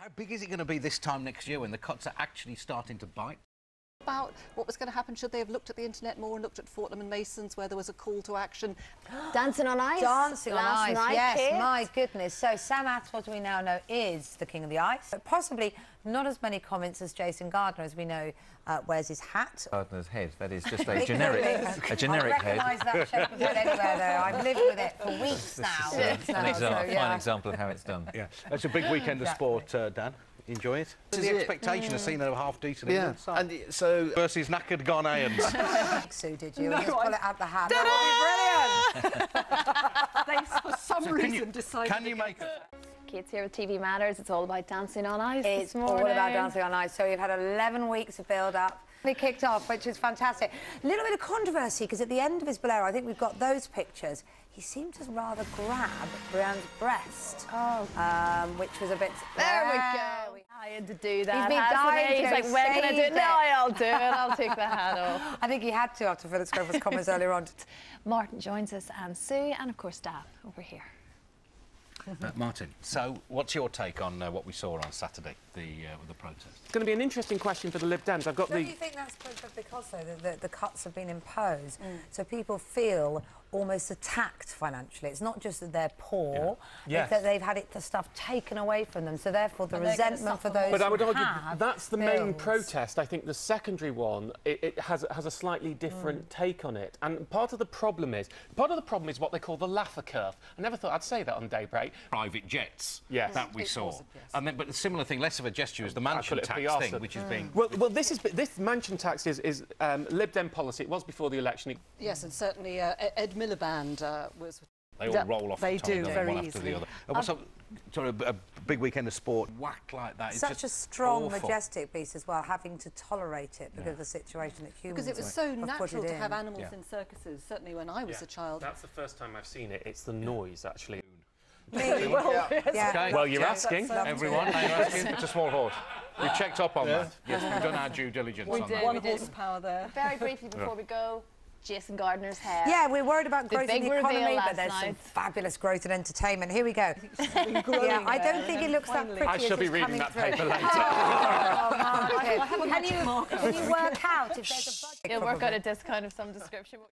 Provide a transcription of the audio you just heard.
How big is it going to be this time next year when the cuts are actually starting to bite? About what was going to happen, should they have looked at the internet more and looked at Fortnum and Mason's where there was a call to action? Dancing on ice. Dancing on last ice, night, yes, Kate. my goodness. So Sam Atwood, we now know, is the king of the ice. But possibly not as many comments as Jason Gardner, as we know wears his hat. Gardner's head, that is just a generic I recognise that shape of head anywhere, though. I've lived with it for weeks now. Fine example of how it's done. Yeah, that's a big weekend of sport, Dan. Enjoy it. This the is expectation of seeing a half-decent England side. And so versus knackered Ghanaians. Sue, did you? And just pull it out the hat. That would be brilliant! They, for some reason, decided... Can you make it? Kids here with TV Matters. It's all about dancing on ice. It's all about dancing on ice. So you've had 11 weeks of build-up. He kicked off, which is fantastic. A little bit of controversy, because at the end of his bolero, I think we've got those pictures, he seemed to rather grab Brianne's breast. Oh. Which was a bit... There we go. I had to do that. He's been dying to He's like, when can I do it? No, I'll do it. I'll take the hat off. I think he had to after Felix Grover's comments earlier on. Martin joins us, and Sue, and of course Dan over here. Martin, so what's your take on what we saw on Saturday, the protest? It's going to be an interesting question for the Lib Dems. Don't you think that's because, though, the cuts have been imposed, so people feel almost attacked financially? It's not just that they're poor, it's that they've had the stuff taken away from them, so therefore the resentment for those. But I would argue have that's the main protest. I think the secondary one, it has a slightly different take on it. And part of the problem is what they call the Laffer curve. I never thought I'd say that on Daybreak. Private jets, yes, that we saw. And then, but a similar thing, less of a gesture, is the mansion tax thing, which is being... Well, this mansion tax is Lib Dem policy. It was before the election. Yes, and certainly Ed Miliband was... They all roll off they the tongue, do, very one after the other. What's up? Sorry, a big weekend of sport, whacked like that. It's such just a strong, awful. majestic piece as well, having to tolerate it because of the situation that humans Because it was so natural to have animals in circuses, certainly when I was a child. That's the first time I've seen it. It's the noise, actually. Okay. Well, you're asking. Everyone, you're asking. It's a small horse. We checked up on that. Yes, we've done our due diligence on that. One horsepower there. Very briefly before we go, Jason Gardner's hair. Yeah, we're worried about growth in the economy, but there's some fabulous growth in entertainment. Here we go. Yeah, I don't think it looks that pretty. I shall be reading that paper later. Can you work out if there's a budget? You'll work out a discount of some description.